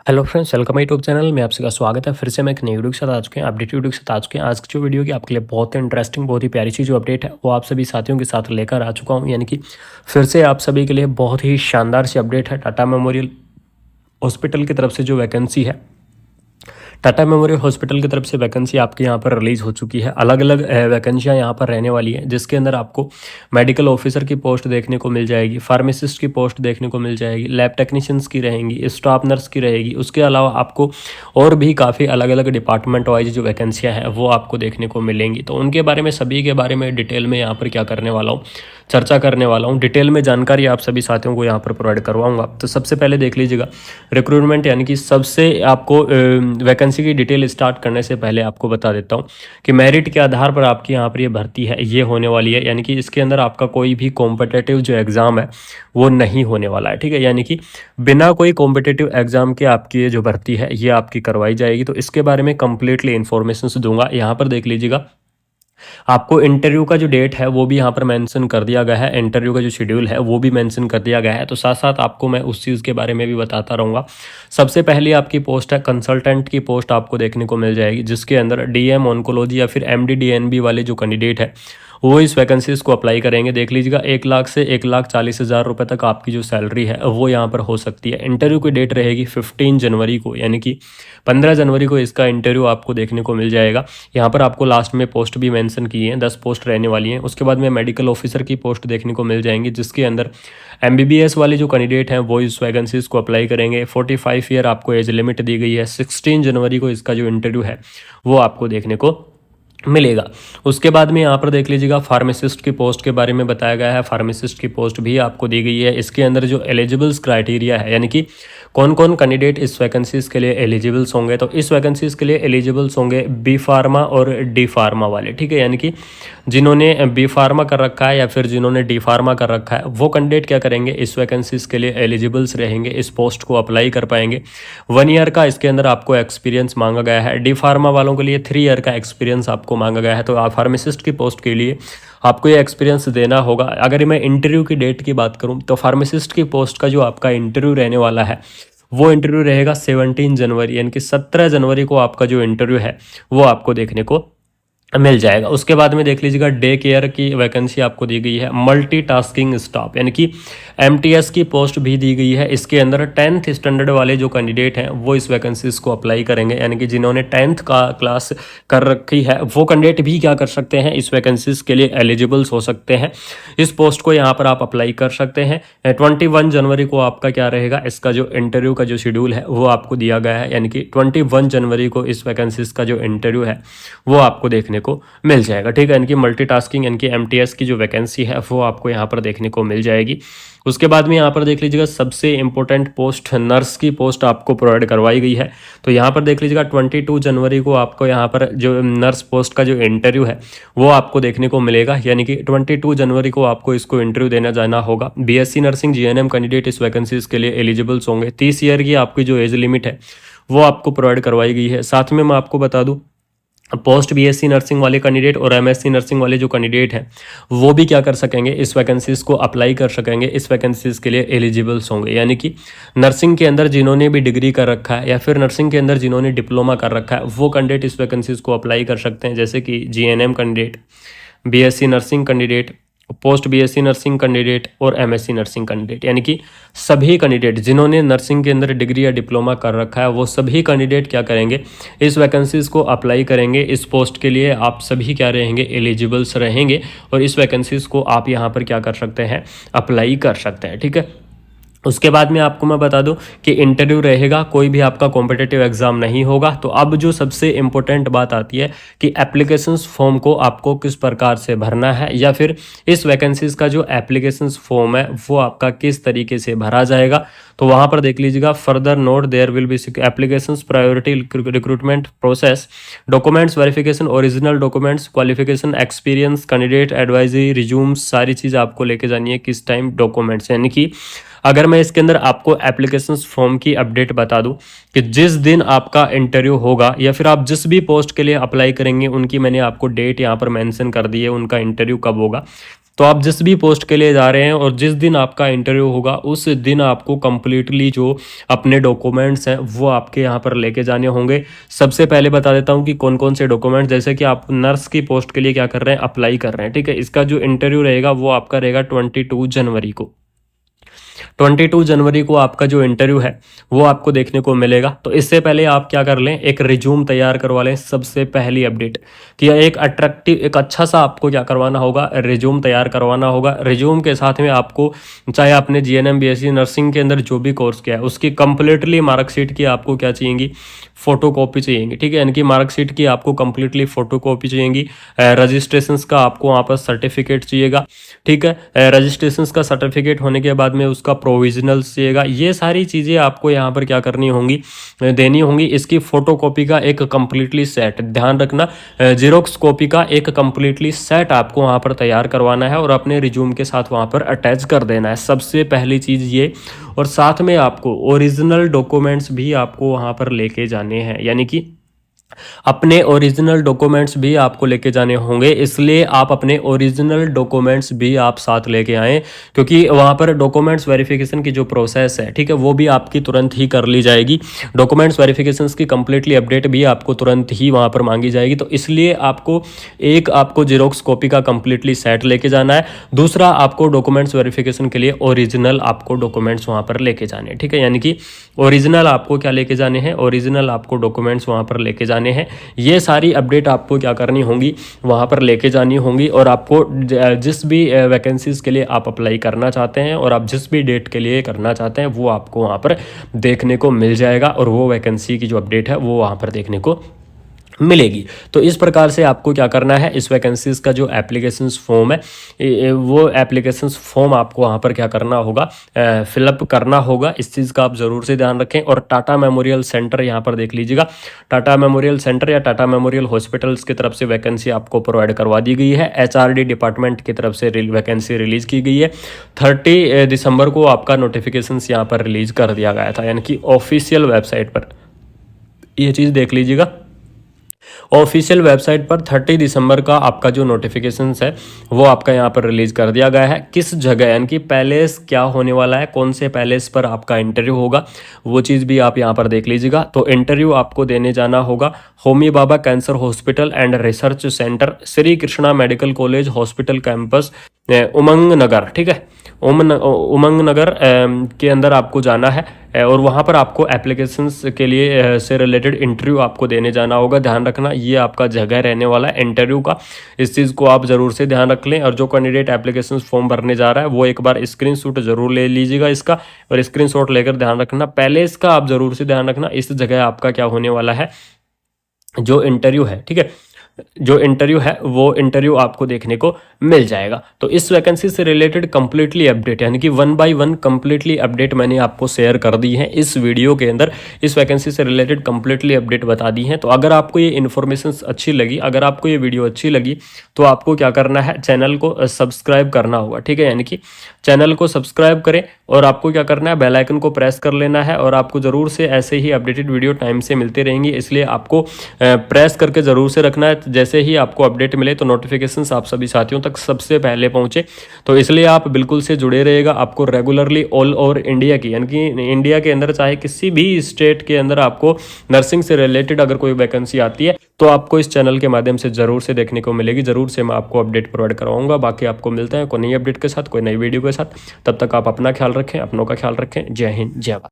Hello friends, welcome my YouTube channel में आप सभी का स्वागत है। फिर से मैं एक नई वीडियो के साथ आ चुके हैं, अपडेट वीडियो के साथ आ चुके हैं। आज की जो वीडियो की आपके लिए बहुत ही इंटरेस्टिंग, बहुत ही प्यारी सी जो अपडेट है वो आप सभी साथियों के साथ लेकर आ चुका हूं। यानी कि फिर से आप सभी के लिए बहुत ही शानदार सी अपडेट है। टाटा मेमोरियल हॉस्पिटल की तरफ से जो वैकेंसी है, टाटा मेमोरियल हॉस्पिटल की तरफ से वैकेंसी आपके यहाँ पर रिलीज़ हो चुकी है। अलग अलग वैकेंसियाँ यहाँ पर रहने वाली हैं, जिसके अंदर आपको मेडिकल ऑफिसर की पोस्ट देखने को मिल जाएगी, फार्मासिस्ट की पोस्ट देखने को मिल जाएगी, लैब टेक्नीशियंस की रहेंगी, स्टाफ नर्स की रहेगी। उसके अलावा आपको और भी काफ़ी अलग अलग डिपार्टमेंट वाइज जो वैकेंसियाँ हैं वो आपको देखने को मिलेंगी। तो उनके बारे में, सभी के बारे में डिटेल में यहाँ पर क्या करने वाला हूँ, चर्चा करने वाला हूँ। डिटेल में जानकारी आप सभी साथियों को यहाँ पर प्रोवाइड करवाऊंगा। तो सबसे पहले देख लीजिएगा रिक्रूटमेंट, यानी कि सबसे आपको वैकेंसी की डिटेल स्टार्ट करने से पहले आपको बता देता हूँ कि मेरिट के आधार पर आपकी यहाँ पर ये भर्ती है, ये होने वाली है। यानी कि इसके अंदर आपका कोई भी कॉम्पिटिटिव जो एग्ज़ाम है वो नहीं होने वाला है, ठीक है। यानी कि बिना कोई कॉम्पिटिटिव एग्जाम के आपकी ये जो भर्ती है ये आपकी करवाई जाएगी। तो इसके बारे में कंप्लीटली इन्फॉर्मेशन दूंगा। यहाँ पर देख लीजिएगा, आपको इंटरव्यू का जो डेट है वो भी यहाँ पर मेंशन कर दिया गया है, इंटरव्यू का जो शेड्यूल है वो भी मेंशन कर दिया गया है। तो साथ साथ आपको मैं उस चीज़ के बारे में भी बताता रहूँगा। सबसे पहली आपकी पोस्ट है कंसल्टेंट की पोस्ट, आपको देखने को मिल जाएगी, जिसके अंदर डीएम ऑन्कोलॉजी या फिर एमडी डीएनबी वाले जो कैंडिडेट है वो इस वैकेंसीज को अप्लाई करेंगे। देख लीजिएगा, 1 लाख से 1,40,000 रुपये तक आपकी जो सैलरी है वो यहाँ पर हो सकती है। इंटरव्यू की डेट रहेगी 15 जनवरी को, यानी कि 15 जनवरी को इसका इंटरव्यू आपको देखने को मिल जाएगा। यहाँ पर आपको लास्ट में पोस्ट भी मेंशन की है, 10 पोस्ट रहने वाली हैं। उसके बाद में मेडिकल ऑफिसर की पोस्ट देखने को मिल जाएंगी, जिसके अंदर एमबीबीएस वाले जो कैंडिडेट हैं वो इस वैकेंसीज को अप्लाई करेंगे। 45 ईयर आपको एज लिमिट दी गई है। 16 जनवरी को इसका जो इंटरव्यू है वो आपको देखने को मिलेगा। उसके बाद में यहाँ पर देख लीजिएगा फार्मासिस्ट की पोस्ट के बारे में बताया गया है। फार्मासिस्ट की पोस्ट भी आपको दी गई है। इसके अंदर जो एलिजिबल्स क्राइटेरिया है, यानी कि कौन कौन कैंडिडेट इस वैकेंसीज के लिए एलिजिबल्स होंगे, तो इस वैकेंसीज के लिए एलिजिबल्स होंगे बी फार्मा और डी फार्मा वाले, ठीक है। यानी कि जिन्होंने बी फार्मा कर रखा है या फिर जिन्होंने डी फार्मा कर रखा है वो कैंडिडेट क्या करेंगे, इस वैकेंसीज के लिए एलिजिबल्स रहेंगे, इस पोस्ट को अप्लाई कर पाएंगे। 1 ईयर का इसके अंदर आपको एक्सपीरियंस मांगा गया है। डी फार्मा वालों के लिए 3 ईयर का एक्सपीरियंस आपको मांगा गया है। तो आप फार्मासिस्ट की पोस्ट के लिए आपको ये एक्सपीरियंस देना होगा। अगर मैं इंटरव्यू की डेट की बात करूं तो फार्मासिस्ट की पोस्ट का जो आपका इंटरव्यू रहने वाला है वो इंटरव्यू रहेगा 17 जनवरी, यानी कि 17 जनवरी को आपका जो इंटरव्यू है वो आपको देखने को मिल जाएगा। उसके बाद में देख लीजिएगा डे केयर की वैकेंसी आपको दी गई है। मल्टीटास्किंग स्टाफ, यानी कि एमटीएस की पोस्ट भी दी गई है। इसके अंदर 10th स्टैंडर्ड वाले जो कैंडिडेट हैं वो इस वैकेंसीज को अप्लाई करेंगे, यानी कि जिन्होंने 10th का क्लास कर रखी है वो कैंडिडेट भी क्या कर सकते हैं, इस वैकेंसीज के लिए एलिजिबल्स हो सकते हैं। इस पोस्ट को यहाँ पर आप अप्लाई कर सकते हैं। 21 जनवरी को आपका क्या रहेगा, इसका जो इंटरव्यू का जो शेड्यूल है वो आपको दिया गया है, यानी कि 21 जनवरी को इस वैकेंसीज का जो इंटरव्यू है वो आपको देखने को मिल जाएगा, ठीक है। इनकी मल्टीटास्किंग, इनकी एमटीएस की जो वैकेंसी है वो आपको यहाँ पर देखने को मिल जाएगी। उसके बाद में यहाँ पर देख लीजिएगा सबसे इंपॉर्टेंट पोस्ट नर्स की पोस्ट आपको प्रोवाइड करवाई गई है। तो यहाँ पर देख लीजिएगा 22 जनवरी को आपको यहाँ पर जो नर्स पोस्ट का जो इंटरव्यू है वो आपको देखने को मिलेगा, यानी कि 22 जनवरी को आपको इसको इंटरव्यू देना जाना होगा। बीएससी नर्सिंग जीएनएम कैंडिडेट इस वैकेंसीज के लिए एलिजिबल्स होंगे। 30 ईयर की आपकी जो एज लिमिट है वो आपको प्रोवाइड करवाई गई है। साथ में मैं आपको बता दूँ, पोस्ट बीएससी नर्सिंग वाले कैंडिडेट और एमएससी नर्सिंग वाले जो कैंडिडेट हैं वो भी क्या कर सकेंगे, इस वैकेंसीज को अप्लाई कर सकेंगे, इस वैकेंसीज के लिए एलिजिबल्स होंगे। यानी कि नर्सिंग के अंदर जिन्होंने भी डिग्री कर रखा है या फिर नर्सिंग के अंदर जिन्होंने डिप्लोमा कर रखा है वो कैंडिडेट इस वैकेंसीज को अप्लाई कर सकते हैं, जैसे कि GNM candidate, BSc nursing candidate, post BSc nursing candidate और एमएससी नर्सिंग कैंडिडेट, यानी कि सभी कैंडिडेट जिन्होंने नर्सिंग के अंदर डिग्री या डिप्लोमा कर रखा है वो सभी कैंडिडेट क्या करेंगे, इस वैकेंसीज को अप्लाई करेंगे। इस पोस्ट के लिए आप सभी क्या रहेंगे, एलिजिबल्स रहेंगे और इस वैकेंसीज को आप यहाँ पर क्या कर सकते हैं, अप्लाई कर सकते हैं, ठीक है। उसके बाद में आपको मैं बता दूं कि इंटरव्यू रहेगा, कोई भी आपका कॉम्पिटिटिव एग्जाम नहीं होगा। तो अब जो सबसे इम्पोर्टेंट बात आती है कि एप्लीकेशंस फॉर्म को आपको किस प्रकार से भरना है, या फिर इस वैकेंसीज का जो एप्लीकेशंस फॉर्म है वो आपका किस तरीके से भरा जाएगा। तो वहाँ पर देख लीजिएगा, further note there will be applications priority recruitment process, documents verification, original documents, qualification, experience, candidate advisory, resumes, सारी चीज़ आपको लेके जानी है किस टाइम, डॉक्यूमेंट्स। यानी कि अगर मैं इसके अंदर आपको एप्लीकेशंस फॉर्म की अपडेट बता दूं कि जिस दिन आपका इंटरव्यू होगा या फिर आप जिस भी पोस्ट के लिए अप्लाई करेंगे उनकी मैंने आपको डेट यहाँ पर मेंशन कर दी है, उनका इंटरव्यू कब होगा। तो आप जिस भी पोस्ट के लिए जा रहे हैं और जिस दिन आपका इंटरव्यू होगा उस दिन आपको कंप्लीटली जो अपने डॉक्यूमेंट्स हैं वो आपके यहाँ पर लेके जाने होंगे। सबसे पहले बता देता हूँ कि कौन कौन से डॉक्यूमेंट्स, जैसे कि आप नर्स की पोस्ट के लिए क्या कर रहे हैं, अप्लाई कर रहे हैं, ठीक है। इसका जो इंटरव्यू रहेगा वो आपका रहेगा 22 जनवरी को। 22 जनवरी को आपका जो इंटरव्यू है वो आपको देखने को मिलेगा। तो इससे पहले आप क्या कर लें, एक रिज्यूम तैयार करवा लें। सबसे पहली अपडेट कि एक अट्रैक्टिव, एक अच्छा सा आपको क्या करवाना होगा, रिज्यूम तैयार करवाना होगा। रिज्यूम के साथ में आपको चाहे आपने जीएनएम बीएससी नर्सिंग के अंदर जो भी कोर्स किया है उसकी कंप्लीटली मार्कशीट की आपको क्या चाहिएगी, फोटो कॉपी चाहिएगी, ठीक है। यानी कि मार्कशीट की आपको कंप्लीटली फोटो कॉपी चाहिएगी। रजिस्ट्रेशन का आपको वहाँ पर सर्टिफिकेट चाहिएगा, ठीक है। रजिस्ट्रेशन का सर्टिफिकेट होने के बाद में उसका प्रोविजनल चाहिएगा। ये सारी चीज़ें आपको यहाँ पर क्या करनी होंगी, देनी होंगी। इसकी फोटो कॉपी का एक कंप्लीटली सेट, ध्यान रखना, जेरोक्स कॉपी का एक कंप्लीटली सेट आपको वहाँ पर तैयार करवाना है और अपने रिज्यूम के साथ वहाँ पर अटैच कर देना है। सबसे पहली चीज़ ये, और साथ में आपको ओरिजिनल डॉक्यूमेंट्स भी आपको वहाँ पर लेके जाने हैं, यानी कि अपने ओरिजिनल डॉक्यूमेंट्स भी आपको लेके जाने होंगे। इसलिए आप अपने ओरिजिनल डॉक्यूमेंट्स भी आप साथ लेके आएँ, क्योंकि वहाँ पर डॉक्यूमेंट्स वेरिफिकेशन की जो प्रोसेस है, ठीक है, वो भी आपकी तुरंत ही कर ली जाएगी। डॉक्यूमेंट्स वेरिफिकेशन की कंप्लीटली अपडेट भी आपको तुरंत ही वहाँ पर मांगी जाएगी। तो इसलिए आपको जेरोक्स कॉपी का कंप्लीटली सेट लेके जाना है। दूसरा, आपको डॉक्यूमेंट्स वेरिफिकेशन के लिए ओरिजिनल आपको डॉक्यूमेंट्स वहाँ पर लेके जाने हैं, ठीक है। यानी कि ओरिजिनल आपको क्या लेके जाने हैं, ओरिजिनल आपको डॉक्यूमेंट्स वहाँ पर लेके जाने हैं। ये सारी अपडेट आपको क्या करनी होंगी, वहाँ पर लेके जानी होंगी। और आपको जिस भी वैकेंसीज़ के लिए आप अप्लाई करना चाहते हैं और आप जिस भी डेट के लिए करना चाहते हैं वो आपको वहाँ पर देखने को मिल जाएगा और वो वैकेंसी की जो अपडेट है वो वहाँ पर देखने को मिलेगी। तो इस प्रकार से आपको क्या करना है, इस वैकेंसीज़ का जो एप्लीकेशंस फॉर्म है वो एप्लीकेशंस फॉर्म आपको वहाँ पर क्या करना होगा, फिलअप करना होगा। इस चीज़ का आप ज़रूर से ध्यान रखें। और टाटा मेमोरियल सेंटर यहाँ पर देख लीजिएगा, टाटा मेमोरियल सेंटर या टाटा मेमोरियल हॉस्पिटल्स की तरफ से वैकेंसी आपको प्रोवाइड करवा दी गई है। एचआरडी डिपार्टमेंट की तरफ से वैकेंसी रिलीज़ की गई है। 30 दिसंबर को आपका नोटिफिकेशन यहाँ पर रिलीज़ कर दिया गया था, यानी कि ऑफिशियल वेबसाइट पर ये चीज़ देख लीजिएगा। ऑफिशियल वेबसाइट पर 30 दिसंबर का आपका जो नोटिफिकेशन है वो आपका यहाँ पर रिलीज कर दिया गया है। किस जगह, यानी कि पैलेस क्या होने वाला है, कौन से पैलेस पर आपका इंटरव्यू होगा, वो चीज़ भी आप यहाँ पर देख लीजिएगा। तो इंटरव्यू आपको देने जाना होगा Homi Bhabha cancer hospital and research centre, Shri Krishna medical college hospital campus, Umang Nagar, ठीक है, उमंग नगर के अंदर आपको जाना है। और वहाँ पर आपको एप्लीकेशंस के लिए से रिलेटेड इंटरव्यू आपको देने जाना होगा। ध्यान रखना ये आपका जगह रहने वाला है इंटरव्यू का, इस चीज़ को आप ज़रूर से ध्यान रख लें। और जो कैंडिडेट एप्लीकेशंस फॉर्म भरने जा रहा है वो एक बार स्क्रीनशॉट ज़रूर ले लीजिएगा इसका, और स्क्रीनशॉट लेकर ध्यान रखना। पहले इसका आप ज़रूर से ध्यान रखना, इस जगह आपका क्या होने वाला है, जो इंटरव्यू है, ठीक है, जो इंटरव्यू है वो इंटरव्यू आपको देखने को मिल जाएगा। तो इस वैकेंसी से रिलेटेड कंप्लीटली अपडेट, यानी कि 1 बाय 1 कंप्लीटली अपडेट मैंने आपको शेयर कर दी है इस वीडियो के अंदर। इस वैकेंसी से रिलेटेड कंप्लीटली अपडेट बता दी है। तो अगर आपको ये इन्फॉर्मेशन अच्छी लगी, अगर आपको ये वीडियो अच्छी लगी तो आपको क्या करना है, चैनल को सब्सक्राइब करना होगा, ठीक है। यानी कि चैनल को सब्सक्राइब करें और आपको क्या करना है, बेल आइकन को प्रेस कर लेना है। और आपको ज़रूर से ऐसे ही अपडेटेड वीडियो टाइम से मिलते रहेंगे, इसलिए आपको प्रेस करके ज़रूर से रखना है। जैसे ही आपको अपडेट मिले तो नोटिफिकेशंस आप सभी साथियों तक सबसे पहले पहुंचे। तो इसलिए आप बिल्कुल से जुड़े रहिएगा। आपको रेगुलरली ऑल ओवर इंडिया की, यानी कि इंडिया के अंदर चाहे किसी भी स्टेट के अंदर आपको नर्सिंग से रिलेटेड अगर कोई वैकेंसी आती है तो आपको इस चैनल के माध्यम से ज़रूर से देखने को मिलेगी। ज़रूर से मैं आपको अपडेट प्रोवाइड करवाऊंगा। बाकी आपको मिलते हैं कोई नई अपडेट के साथ, कोई नई वीडियो के साथ। तब तक आप अपना ख्याल रखें, अपनों का ख्याल रखें। जय हिंद, जय भारत।